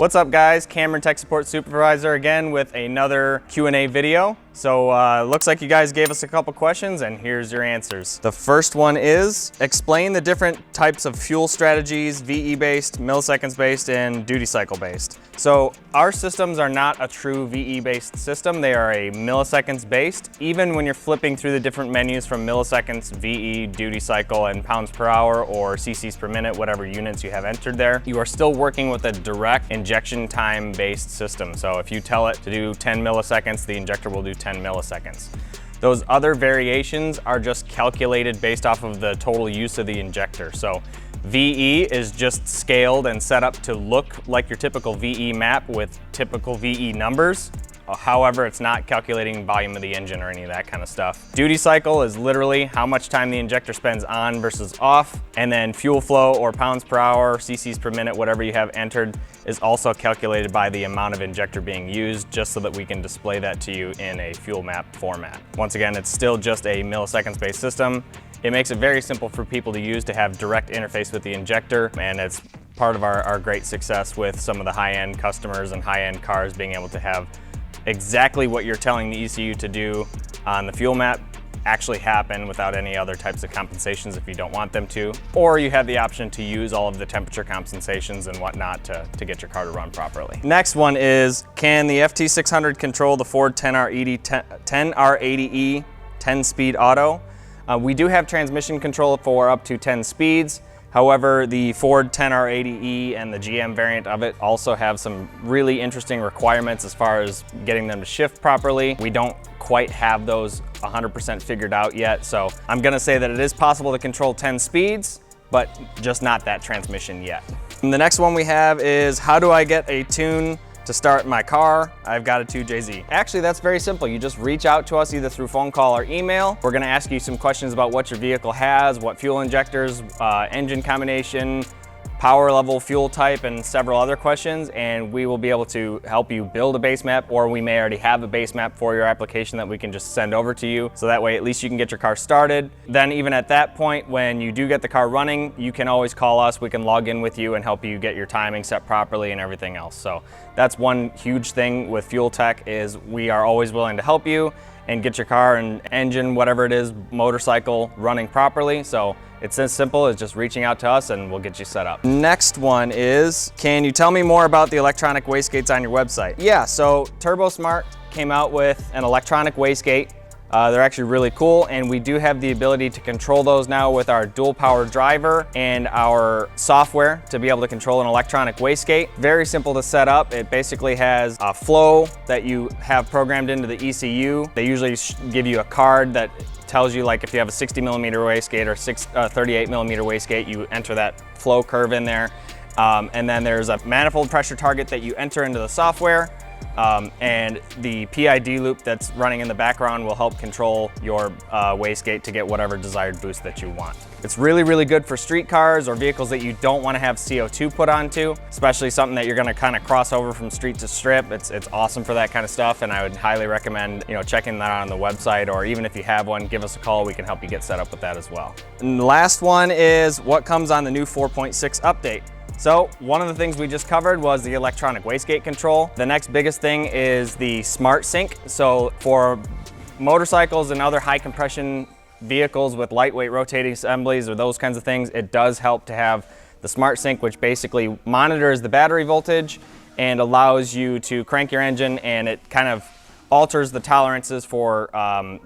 What's up guys, Cameron Tech Support Supervisor again with another Q&A video. So looks like you guys gave us a couple questions and here's your answers. The first one is, explain the different types of fuel strategies, VE based, milliseconds based, and duty cycle based. So our systems are not a true VE based system, they are a milliseconds based. Even when you're flipping through the different menus from milliseconds, VE, duty cycle, and pounds per hour or cc's per minute, whatever units you have entered there, you are still working with a direct injection time based system. So if you tell it to do 10 milliseconds, the injector will do 10 milliseconds. Those other variations are just calculated based off of the total use of the injector. So VE is just scaled and set up to look like your typical VE map with typical VE numbers. However, it's not calculating volume of the engine or any of that kind of stuff. Duty cycle is literally how much time the injector spends on versus off. And then fuel flow or pounds per hour, cc's per minute, whatever you have entered, is also calculated by the amount of injector being used, just so that we can display that to you in a fuel map format. Once again, it's still just a milliseconds based system. It makes it very simple for people to use to have direct interface with the injector, and it's part of our great success with some of the high-end customers and high-end cars being able to have exactly what you're telling the ECU to do on the fuel map actually happen without any other types of compensations if you don't want them to. Or you have the option to use all of the temperature compensations and whatnot to get your car to run properly. Next one is, can the FT600 control the Ford 10R80E 10-speed auto? We do have transmission control for up to 10 speeds. However, the Ford 10R80E and the GM variant of it also have some really interesting requirements as far as getting them to shift properly. We don't quite have those 100% figured out yet, so I'm gonna say that it is possible to control 10 speeds, but just not that transmission yet. And the next one we have is, how do I get a tune to start my car? I've got a 2JZ. Actually, that's very simple. You just reach out to us either through phone call or email. We're gonna ask you some questions about what your vehicle has, what fuel injectors, engine combination, power level, fuel type, and several other questions, and we will be able to help you build a base map, or we may already have a base map for your application that we can just send over to you. So that way, at least you can get your car started. Then even at that point, when you do get the car running, you can always call us. We can log in with you and help you get your timing set properly and everything else. So that's one huge thing with FuelTech, is we are always willing to help you and get your car and engine, whatever it is, motorcycle, running properly. So it's as simple as just reaching out to us and we'll get you set up. Next one is, can you tell me more about the electronic wastegates on your website? Yeah, so TurboSmart came out with an electronic wastegate. They're actually really cool, and we do have the ability to control those now with our dual power driver and our software to be able to control an electronic wastegate. Very simple to set up. It basically has a flow that you have programmed into the ECU. They usually give you a card that tells you, like, if you have a 60mm wastegate or 38mm wastegate, you enter that flow curve in there. And then there's a manifold pressure target that you enter into the software. And the PID loop that's running in the background will help control your wastegate to get whatever desired boost that you want. It's really, really good for street cars or vehicles that you don't want to have CO2 put onto, especially something that you're going to kind of cross over from street to strip. It's awesome for that kind of stuff, and I would highly recommend, checking that out on the website, or even if you have one, give us a call. We can help you get set up with that as well. And the last one is, what comes on the new 4.6 update? So one of the things we just covered was the electronic wastegate control. The next biggest thing is the smart sync. So for motorcycles and other high compression vehicles with lightweight rotating assemblies or those kinds of things, it does help to have the smart sync, which basically monitors the battery voltage and allows you to crank your engine, and it kind of alters the tolerances for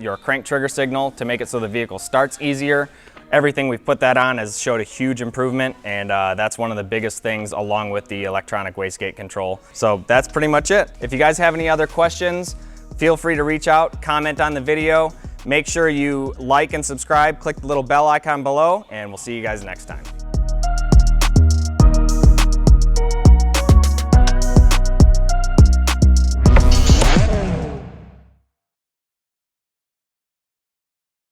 your crank trigger signal to make it so the vehicle starts easier. Everything we've put that on has showed a huge improvement, and that's one of the biggest things, along with the electronic wastegate control. So that's pretty much it. If you guys have any other questions, feel free to reach out, comment on the video. Make sure you like and subscribe, click the little bell icon below, and we'll see you guys next time.